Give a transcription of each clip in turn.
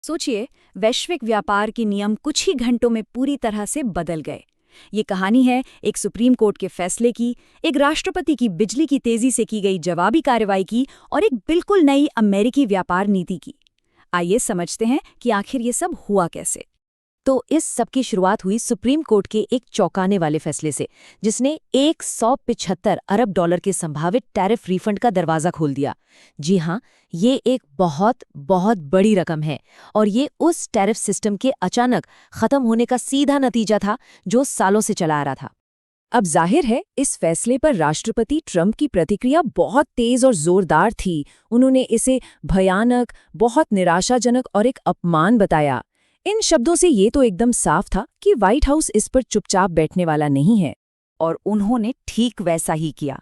सोचिए, वैश्विक व्यापार के नियम कुछ ही घंटों में पूरी तरह से बदल गए। ये कहानी है एक सुप्रीम कोर्ट के फैसले की, एक राष्ट्रपति की बिजली की तेजी से की गई जवाबी कार्रवाई की और एक बिल्कुल नई अमेरिकी व्यापार नीति की। आइए समझते हैं कि आखिर ये सब हुआ कैसे। तो इस सब की शुरुआत हुई सुप्रीम कोर्ट के एक चौंकाने वाले फैसले से, जिसने 175 अरब डॉलर के संभावित टैरिफ रिफंड का दरवाजा खोल दिया। जी हाँ, ये एक बहुत बहुत बड़ी रकम है और ये उस टैरिफ सिस्टम के अचानक खत्म होने का सीधा नतीजा था जो सालों से चला आ रहा था। अब जाहिर है इस फैसले पर राष्ट्रपति ट्रंप की प्रतिक्रिया बहुत तेज और जोरदार थी। उन्होंने इसे भयानक, बहुत निराशाजनक और एक अपमान बताया। इन शब्दों से ये तो एकदम साफ था कि व्हाइट हाउस इस पर चुपचाप बैठने वाला नहीं है। और उन्होंने ठीक वैसा ही किया।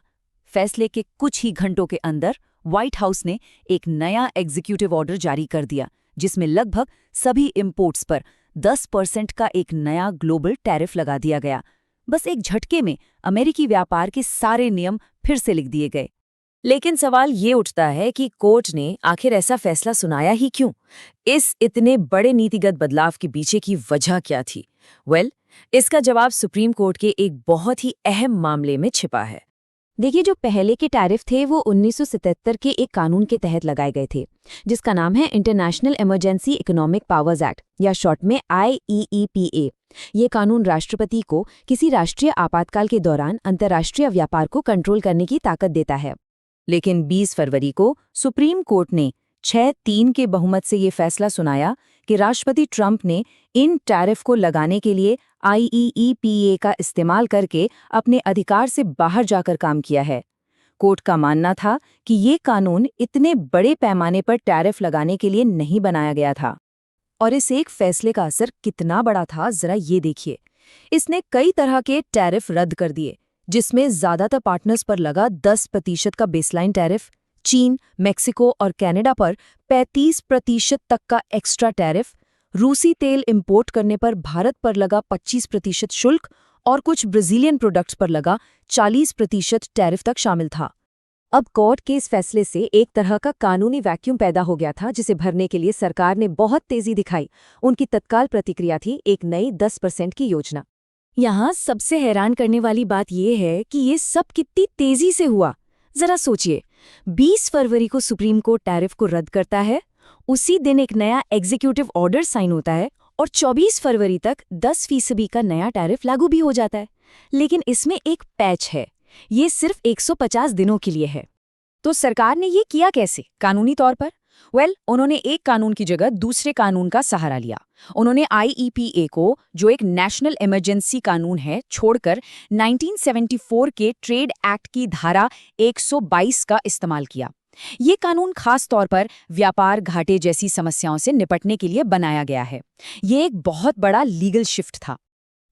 फैसले के कुछ ही घंटों के अंदर व्हाइट हाउस ने एक नया एग्जीक्यूटिव ऑर्डर जारी कर दिया, जिसमें लगभग सभी इंपोर्ट्स पर 10% का एक नया ग्लोबल टैरिफ लगा दिया गया। बस एक झटके में अमेरिकी व्यापार के सारे नियम फिर से लिख दिए गए। लेकिन सवाल ये उठता है कि कोर्ट ने आखिर ऐसा फैसला सुनाया ही क्यों? इस इतने बड़े नीतिगत बदलाव के पीछे की वजह क्या थी? इसका जवाब सुप्रीम कोर्ट के एक बहुत ही अहम मामले में छिपा है। देखिए, जो पहले के टैरिफ थे वो 1977 के एक कानून के तहत लगाए गए थे, जिसका नाम है international emergency economic powers act, या शॉर्ट में IEEPA। ये कानून राष्ट्रपति को किसी राष्ट्रीय आपातकाल के दौरान अंतर्राष्ट्रीय व्यापार को कंट्रोल करने की ताकत देता है। लेकिन 20 फरवरी को सुप्रीम कोर्ट ने 6-3 के बहुमत से ये फैसला सुनाया कि राष्ट्रपति ट्रंप ने इन टैरिफ को लगाने के लिए IEEPA का इस्तेमाल करके अपने अधिकार से बाहर जाकर काम किया है। कोर्ट का मानना था कि ये कानून इतने बड़े पैमाने पर टैरिफ लगाने के लिए नहीं बनाया गया था। और इस एक फैसले का असर कितना बड़ा था, जरा ये देखिए। इसने कई तरह के टैरिफ रद्द कर दिए, जिसमें ज्यादातर पार्टनर्स पर लगा 10% का बेसलाइन टैरिफ, चीन, मेक्सिको और कनाडा पर 35% तक का एक्स्ट्रा टैरिफ, रूसी तेल इंपोर्ट करने पर भारत पर लगा 25% शुल्क और कुछ ब्राजीलियन प्रोडक्ट्स पर लगा 40% टैरिफ तक शामिल था। अब कोर्ट के इस फैसले से एक तरह का कानूनी वैक्यूम पैदा हो गया था, जिसे भरने के लिए सरकार ने बहुत तेजी दिखाई। उनकी तत्काल प्रतिक्रिया थी एक नई 10% की योजना। यहाँ सबसे हैरान करने वाली बात यह है कि ये सब कितनी तेजी से हुआ। जरा सोचिए, 20 फरवरी को सुप्रीम कोर्ट टैरिफ को रद्द करता है, उसी दिन एक नया एग्जीक्यूटिव ऑर्डर साइन होता है और 24 फरवरी तक 10% का नया टैरिफ लागू भी हो जाता है। लेकिन इसमें एक पैच है, ये सिर्फ 150 दिनों के लिए है। तो सरकार ने ये किया कैसे कानूनी तौर पर? उन्होंने एक कानून की जगह दूसरे कानून का सहारा लिया। उन्होंने IEPA को, जो एक नेशनल इमरजेंसी कानून है, छोड़कर 1974 के ट्रेड एक्ट की धारा 122 का इस्तेमाल किया। ये कानून खास तौर पर व्यापार घाटे जैसी समस्याओं से निपटने के लिए बनाया गया है। ये एक बहुत बड़ा लीगल शिफ्ट था।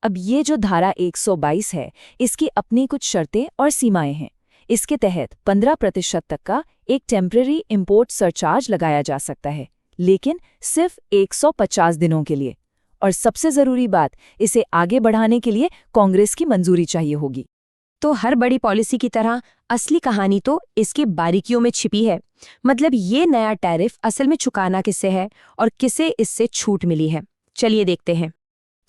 अब ये जो धारा 122 है, इसकी अपनी कुछ शर्तें और सीमाएं हैं। इसके तहत 15% तक का एक टेम्परेरी इंपोर्ट सरचार्ज लगाया जा सकता है, लेकिन सिर्फ 150 दिनों के लिए। और सबसे जरूरी बात, इसे आगे बढ़ाने के लिए कांग्रेस की मंजूरी चाहिए होगी। तो हर बड़ी पॉलिसी की तरह असली कहानी तो इसकी बारीकियों में छिपी है। मतलब ये नया टैरिफ असल में चुकाना किसे है और किसे इससे छूट मिली है, चलिए देखते हैं।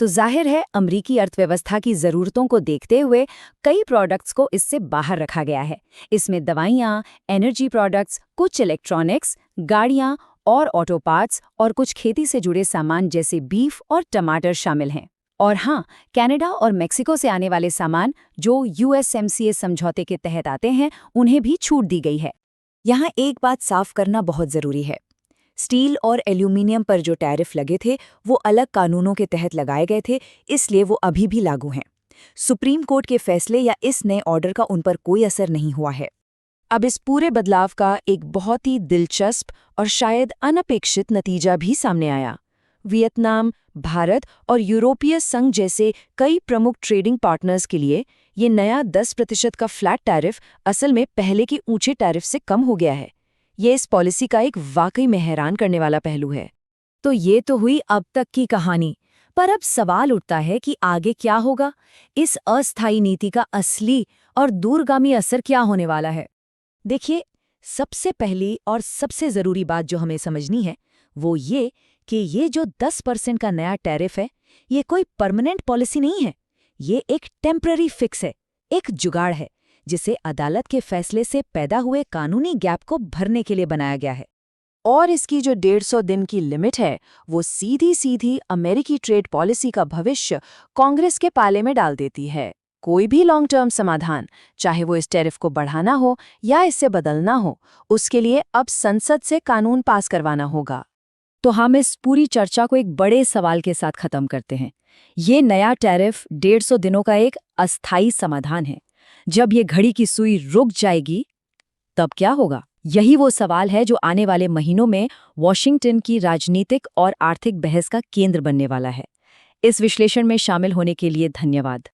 तो जाहिर है अमरीकी अर्थव्यवस्था की ज़रूरतों को देखते हुए कई प्रोडक्ट्स को इससे बाहर रखा गया है। इसमें दवाइयाँ, एनर्जी प्रोडक्ट्स, कुछ इलेक्ट्रॉनिक्स, गाड़ियाँ और ऑटो पार्ट्स और कुछ खेती से जुड़े सामान जैसे बीफ और टमाटर शामिल हैं। और हाँ, कनाडा और मेक्सिको से आने वाले सामान जो USMCA समझौते के तहत आते हैं, उन्हें भी छूट दी गई है। यहाँ एक बात साफ करना बहुत ज़रूरी है। स्टील और एल्यूमिनियम पर जो टैरिफ लगे थे वो अलग कानूनों के तहत लगाए गए थे, इसलिए वो अभी भी लागू हैं। सुप्रीम कोर्ट के फैसले या इस नए ऑर्डर का उन पर कोई असर नहीं हुआ है। अब इस पूरे बदलाव का एक बहुत ही दिलचस्प और शायद अनपेक्षित नतीजा भी सामने आया। वियतनाम, भारत और यूरोपीय संघ जैसे कई प्रमुख ट्रेडिंग पार्टनर्स के लिए ये नया 10% का फ्लैट टैरिफ असल में पहले के ऊंचे टैरिफ से कम हो गया है। ये इस पॉलिसी का एक वाकई में हैरान करने वाला पहलू है। तो ये तो हुई अब तक की कहानी, पर अब सवाल उठता है कि आगे क्या होगा? इस अस्थायी नीति का असली और दूरगामी असर क्या होने वाला है? देखिए, सबसे पहली और सबसे जरूरी बात जो हमें समझनी है वो ये कि ये जो 10% का नया टैरिफ है, ये कोई परमानेंट पॉलिसी नहीं है। ये एक टेम्पररी फिक्स है, एक जुगाड़ है, जिसे अदालत के फैसले से पैदा हुए कानूनी गैप को भरने के लिए बनाया गया है। और इसकी जो 150 दिन की लिमिट है, वो सीधी सीधी अमेरिकी ट्रेड पॉलिसी का भविष्य कांग्रेस के पाले में डाल देती है। कोई भी लॉन्ग टर्म समाधान, चाहे वो इस टैरिफ को बढ़ाना हो या इससे बदलना हो, उसके लिए अब संसद से कानून पास करवाना होगा। तो हम इस पूरी चर्चा को एक बड़े सवाल के साथ खत्म करते हैं। ये नया टैरिफ 150 दिनों का एक अस्थायी समाधान है। जब ये घड़ी की सुई रुक जाएगी, तब क्या होगा? यही वो सवाल है जो आने वाले महीनों में वॉशिंगटन की राजनीतिक और आर्थिक बहस का केंद्र बनने वाला है। इस विश्लेषण में शामिल होने के लिए धन्यवाद।